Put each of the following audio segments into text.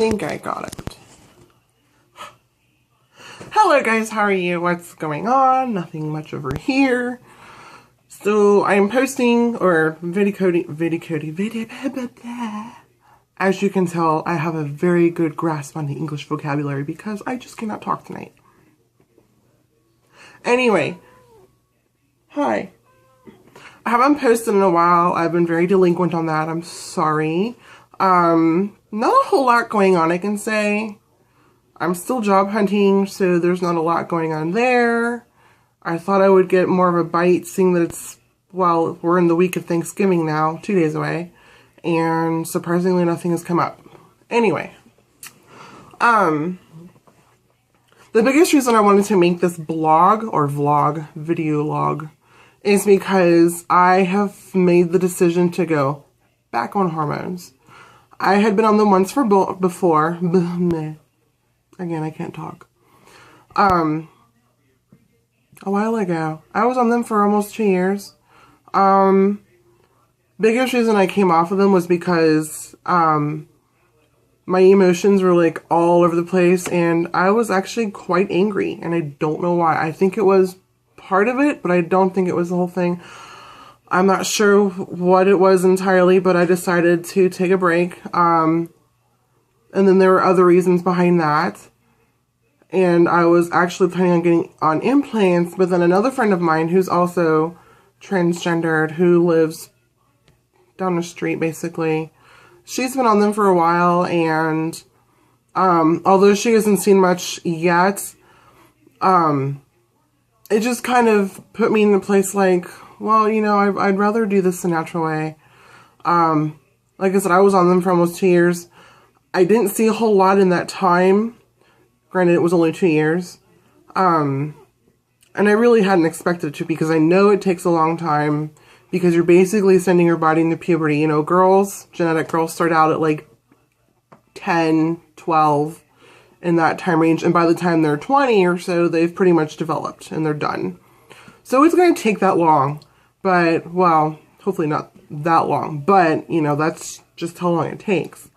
think I got it. Hello guys, how are you? What's going on? Nothing much over here. So I'm posting or video coding. As you can tell, I have a very good grasp on the English vocabulary because I just cannot talk tonight. Anyway, hi. I haven't posted in a while. I've been very delinquent on that. I'm sorry. Not a whole lot going on, I can say. I'm still job hunting, so there's not a lot going on there. I thought I would get more of a bite, seeing that it's, well, we're in the week of Thanksgiving now, 2 days away, and surprisingly nothing has come up. Anyway, the biggest reason I wanted to make this blog, or vlog, video log, is because I have made the decision to go back on hormones. I had been on them once before. Again, I can't talk. A while ago. I was on them for almost 2 years. Biggest reason I came off of them was because my emotions were like all over the place, and I was actually quite angry, and I don't know why. I think it was part of it, but I don't think it was the whole thing. I'm not sure what it was entirely, but I decided to take a break. And then there were other reasons behind that. And I was actually planning on getting on implants, but then another friend of mine who's also transgendered, who lives down the street basically, she's been on them for a while, and although she hasn't seen much yet, it just kind of put me in the place like, well, you know, I'd rather do this the natural way. Like I said, I was on them for almost 2 years. I didn't see a whole lot in that time. Granted, it was only 2 years. And I really hadn't expected to, because I know it takes a long time, because you're basically sending your body into puberty. You know, girls, genetic girls, start out at like 10, 12, in that time range. And by the time they're 20 or so, they've pretty much developed and they're done. So it's going to take that long. But, well, hopefully not that long. But, you know, that's just how long it takes.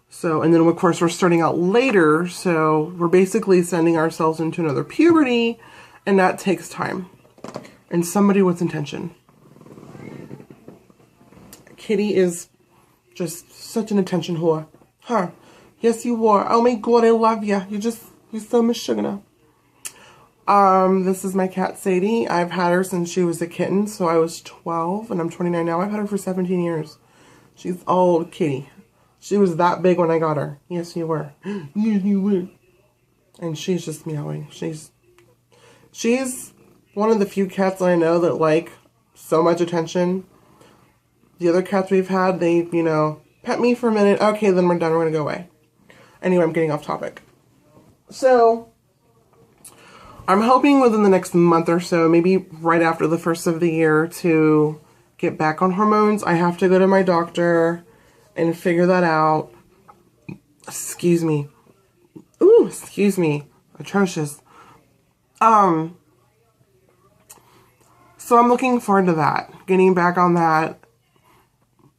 So, and then of course we're starting out later, so we're basically sending ourselves into another puberty, and that takes time. And somebody with intention. Kitty is just such an attention whore. Huh. Yes, you are. Oh my god, I love you. You're so missugar. This is my cat, Sadie. I've had her since she was a kitten, so I was 12, and I'm 29 now. I've had her for 17 years. She's old kitty. She was that big when I got her. Yes, you were. Yes, you were. And she's just meowing. She's one of the few cats that I know that like so much attention. The other cats we've had, they, you know, pet me for a minute. Okay, then we're done. We're going to go away. Anyway, I'm getting off topic. So, I'm hoping within the next month or so, maybe right after the first of the year, to get back on hormones. I have to go to my doctor and figure that out. Excuse me. Ooh, excuse me. Atrocious. So I'm looking forward to that. Getting back on that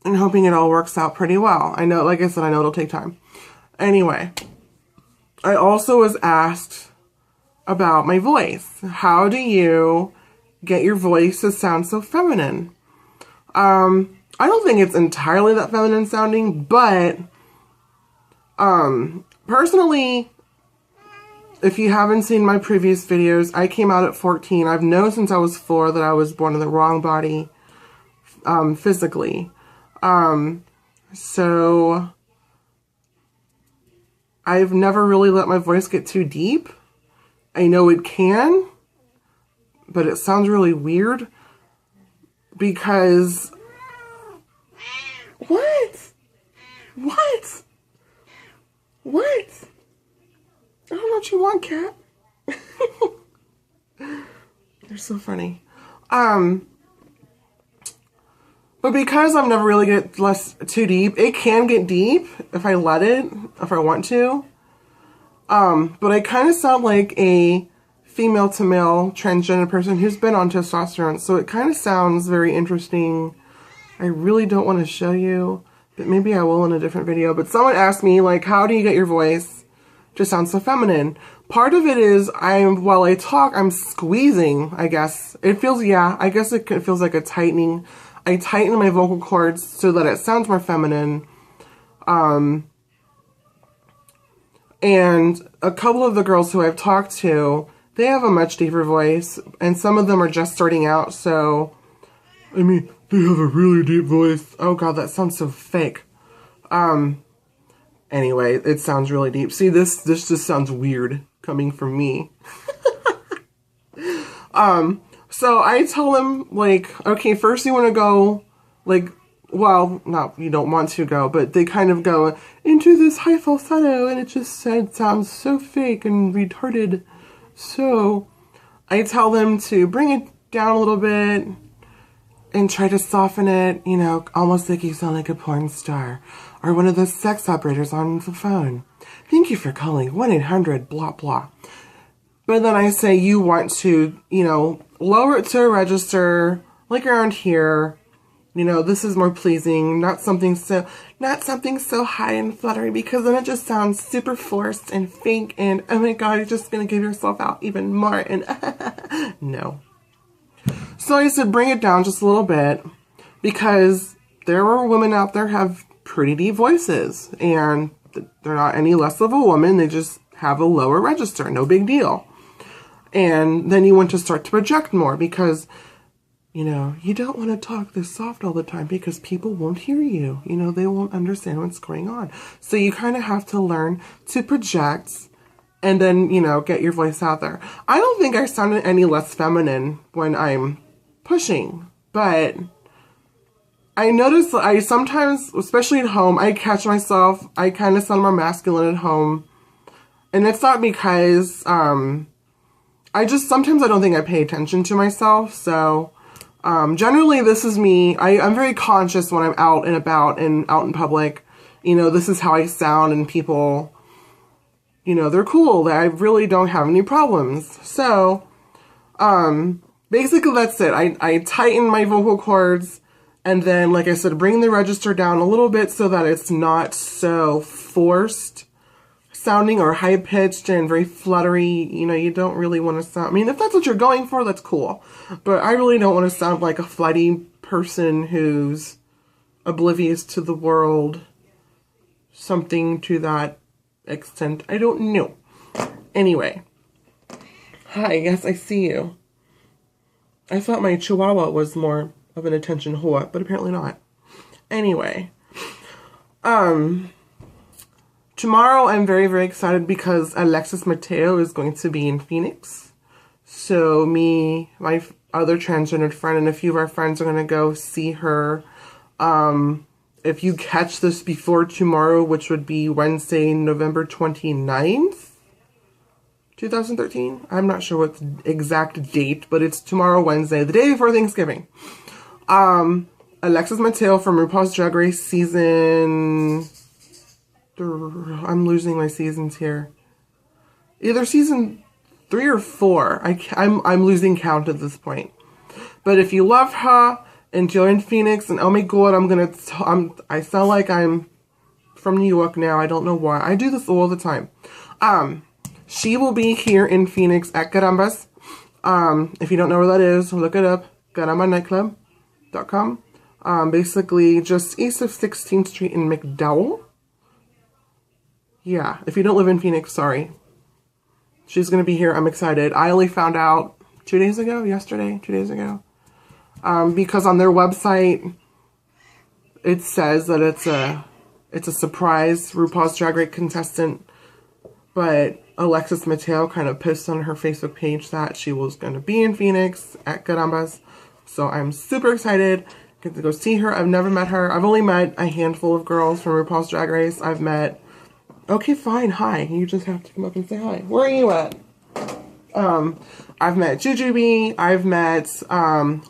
and hoping it all works out pretty well. I know, like I said, I know it'll take time. Anyway, I also was asked about my voice. How do you get your voice to sound so feminine? I don't think it's entirely that feminine sounding, but, personally, if you haven't seen my previous videos, I came out at 14. I've known since I was 4 that I was born in the wrong body, physically. So, I've never really let my voice get too deep. I know it can, but it sounds really weird, because... What? What? What? I don't know what you want, cat. You're so funny. But because I've never really get too deep, it can get deep if I let it, if I want to. But I kind of sound like a female to male transgender person who's been on testosterone, so it kind of sounds very interesting. I really don't want to show you, but maybe I will in a different video. But someone asked me, like, how do you get your voice to sound so feminine? Part of it is while I talk, I'm squeezing, I guess. It feels, yeah, I guess it feels like a tightening. I tighten my vocal cords so that it sounds more feminine. And a couple of the girls who I've talked to, they have a much deeper voice, and some of them are just starting out, so, I mean, they have a really deep voice. Oh god, that sounds so fake. Anyway, it sounds really deep. See, this just sounds weird coming from me. So I tell them, like, okay, first you want to go, like, well, not, you don't want to go, but they kind of go into this high falsetto, and it just sounds so fake and retarded. So I tell them to bring it down a little bit and try to soften it, you know, almost like you sound like a porn star or one of those sex operators on the phone. Thank you for calling 1-800 blah blah. But then I say you want to, you know, lower it to a register, like around here. You know, this is more pleasing, not something so high and fluttery, because then it just sounds super forced and fake and, oh my god, you're just going to give yourself out even more, and no. So I said bring it down just a little bit, because there are women out there have pretty deep voices, and they're not any less of a woman, they just have a lower register, no big deal. And then you want to start to project more, because you know, you don't want to talk this soft all the time because people won't hear you. You know, they won't understand what's going on. So you kind of have to learn to project and then, you know, get your voice out there. I don't think I sounded any less feminine when I'm pushing, but I notice I sometimes, especially at home, I catch myself, I kind of sound more masculine at home. And it's not because, sometimes I don't think I pay attention to myself, so... generally this is me. I'm very conscious when I'm out and about and out in public. You know, this is how I sound, and people, you know, they're cool. I really don't have any problems. So, basically that's it. I tighten my vocal cords, and then, like I said, bring the register down a little bit so that it's not so forced sounding or high-pitched and very fluttery. You know, you don't really want to sound... I mean, if that's what you're going for, that's cool. But I really don't want to sound like a flighty person who's oblivious to the world. Something to that extent. I don't know. Anyway. Hi, yes, I see you. I thought my chihuahua was more of an attention whore, but apparently not. Anyway. Tomorrow I'm very, very excited because Alexis Mateo is going to be in Phoenix. So me, my other transgendered friend, and a few of our friends are going to go see her. If you catch this before tomorrow, which would be Wednesday, November 29th, 2013. I'm not sure what the exact date, but it's tomorrow, Wednesday, the day before Thanksgiving. Alexis Mateo from RuPaul's Drag Race season... I'm losing my seasons here. Either season 3 or 4. I'm losing count at this point. But if you love her and you're in Phoenix, and oh my god, I sound like I'm from New York now. I don't know why. I do this all the time. She will be here in Phoenix at Carambas. If you don't know where that is, look it up. CarambaNightclub.com. Basically just east of 16th Street in McDowell. Yeah, if you don't live in Phoenix, sorry. She's going to be here. I'm excited. I only found out 2 days ago, yesterday, 2 days ago. Because on their website, it says that it's a surprise RuPaul's Drag Race contestant. But Alexis Mateo kind of posted on her Facebook page that she was going to be in Phoenix at Carambas. So I'm super excited. Get to go see her. I've never met her. I've only met a handful of girls from RuPaul's Drag Race. I've met... Okay, fine. Hi. You just have to come up and say hi. Where are you at? I've met Jujubee. I've met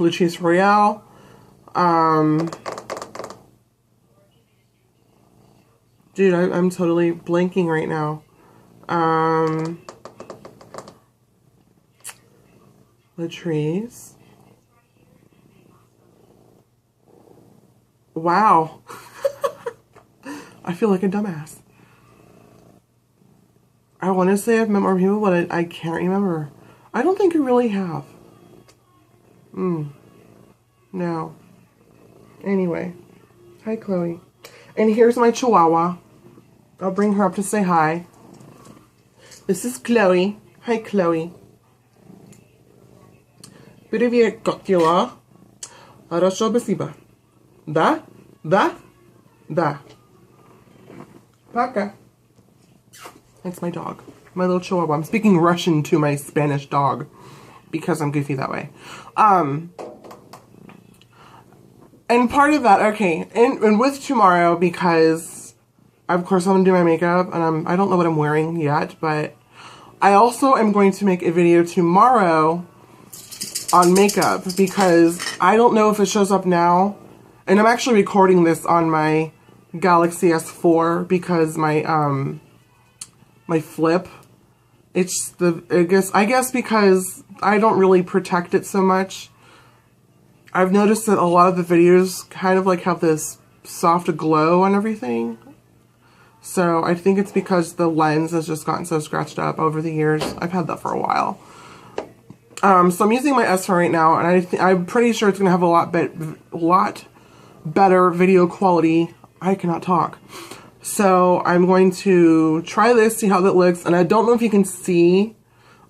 Lucius Royale. Dude, I'm totally blanking right now. Latrice. Wow. I feel like a dumbass. I want to say I've met more people, but I can't remember. I don't think I really have. No. Anyway. Hi, Chloe. And here's my chihuahua. I'll bring her up to say hi. This is Chloe. Hi, Chloe. Привет, как дела? Хорошо, спасибо. Да? Да? Да. Пока. It's my dog. My little chihuahua. I'm speaking Russian to my Spanish dog because I'm goofy that way. And part of that, okay, and with tomorrow, because of course I'm gonna do my makeup, and I don't know what I'm wearing yet, but I also am going to make a video tomorrow on makeup because I don't know if it shows up now, and I'm actually recording this on my Galaxy S4 because my my flip, it's the, I guess because I don't really protect it so much. I've noticed that a lot of the videos kind of like have this soft glow on everything. So I think it's because the lens has just gotten so scratched up over the years. I've had that for a while. So I'm using my S4 right now, and I'm pretty sure it's going to have a lot better video quality. I cannot talk. So I'm going to try this, see how that looks, and I don't know if you can see,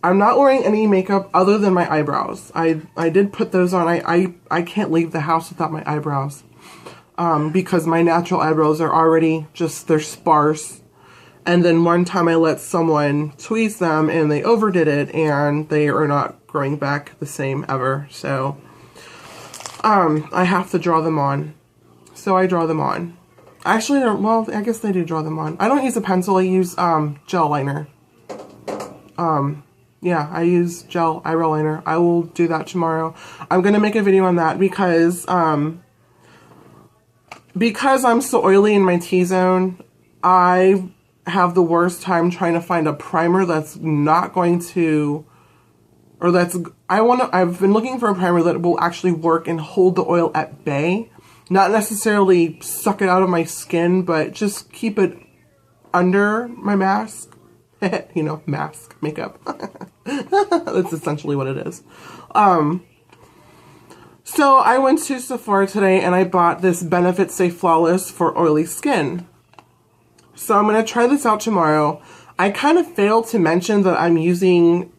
I'm not wearing any makeup other than my eyebrows. I did put those on. I can't leave the house without my eyebrows because my natural eyebrows are already just, they're sparse. And then one time I let someone tweeze them and they overdid it and they are not growing back the same ever. So I have to draw them on. So I draw them on. Actually, well, I guess they do draw them on. I don't use a pencil, I use gel liner. Yeah, I use gel eyebrow liner. I will do that tomorrow. I'm going to make a video on that because I'm so oily in my T-zone, I have the worst time trying to find a primer that's not going to, or that's, I've been looking for a primer that will actually work and hold the oil at bay. Not necessarily suck it out of my skin, but just keep it under my mask. You know, mask, makeup. That's essentially what it is. So I went to Sephora today and I bought this Benefit Stay Flawless for oily skin. So I'm going to try this out tomorrow. I kind of failed to mention that I'm using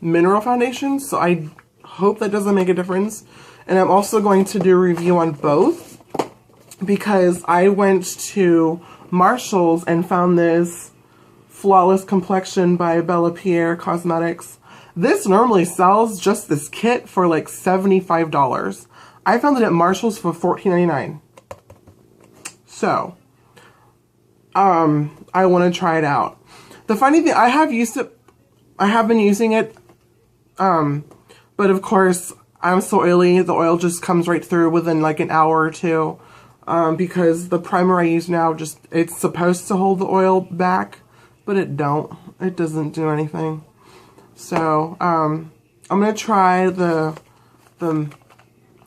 mineral foundation, so I hope that doesn't make a difference. And I'm also going to do a review on both because I went to Marshall's and found this Flawless Complexion by Bella Pierre Cosmetics. This normally sells just this kit for like $75. I found it at Marshall's for $14.99. So, I want to try it out. The funny thing, I have been using it, but of course, I'm so oily, the oil just comes right through within like an hour or two, because the primer I use now it's supposed to hold the oil back, but it doesn't do anything. So, I'm going to try the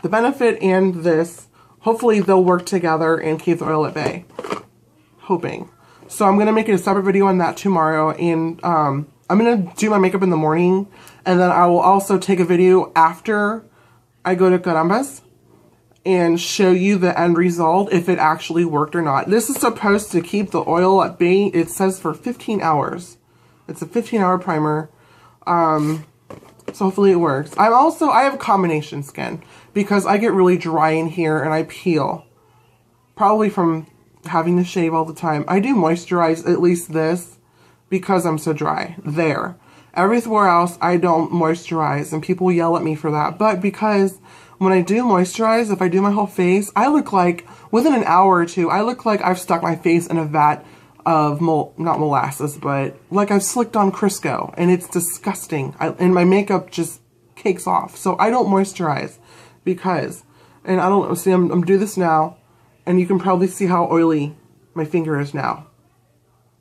Benefit and this. Hopefully they'll work together and keep the oil at bay. Hoping. So I'm going to make a separate video on that tomorrow, and I'm going to do my makeup in the morning, and then I will also take a video after I go to Carambas and show you the end result, if it actually worked or not. This is supposed to keep the oil at bay. It says for 15 hours. It's a 15-hour primer. So hopefully it works. I have combination skin because I get really dry in here and I peel. Probably from having to shave all the time. I do moisturize at least this because I'm so dry. There. Everywhere else, I don't moisturize, and people yell at me for that. But because when I do moisturize, if I do my whole face, I look like, within an hour or two, I look like I've stuck my face in a vat of, not molasses, but like I've slicked on Crisco, and it's disgusting. And my makeup just cakes off. So I don't moisturize because, and I don't, see, I'm doing this now, and you can probably see how oily my finger is now.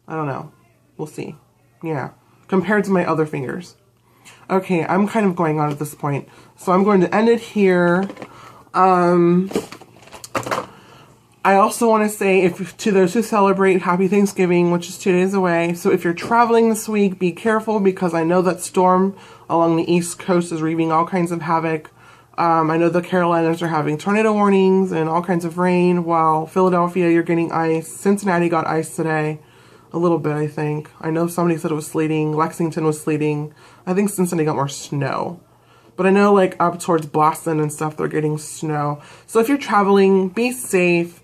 I don't know. We'll see. Yeah. Compared to my other fingers. Okay, I'm kind of going on at this point. So I'm going to end it here. I also want to say, if to those who celebrate, happy Thanksgiving, which is 2 days away. So if you're traveling this week, be careful, because I know that storm along the East Coast is wreaking all kinds of havoc. I know the Carolinas are having tornado warnings and all kinds of rain, while Philadelphia, you're getting ice. Cincinnati got ice today. A little bit, I think. I know somebody said it was sleeting. Lexington was sleeting. I think Cincinnati got more snow. But I know, like, up towards Boston and stuff, they're getting snow. So if you're traveling, be safe.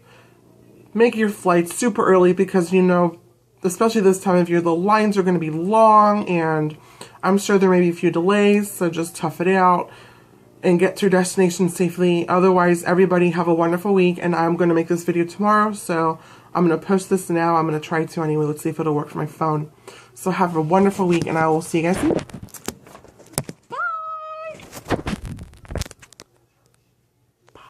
Make your flights super early, because, you know, especially this time of year, the lines are going to be long, and I'm sure there may be a few delays, so just tough it out and get to your destination safely. Otherwise, everybody have a wonderful week, and I'm going to make this video tomorrow, so I'm going to post this now. I'm going to try to anyway. Let's see if it'll work for my phone. So have a wonderful week, and I will see you guys soon.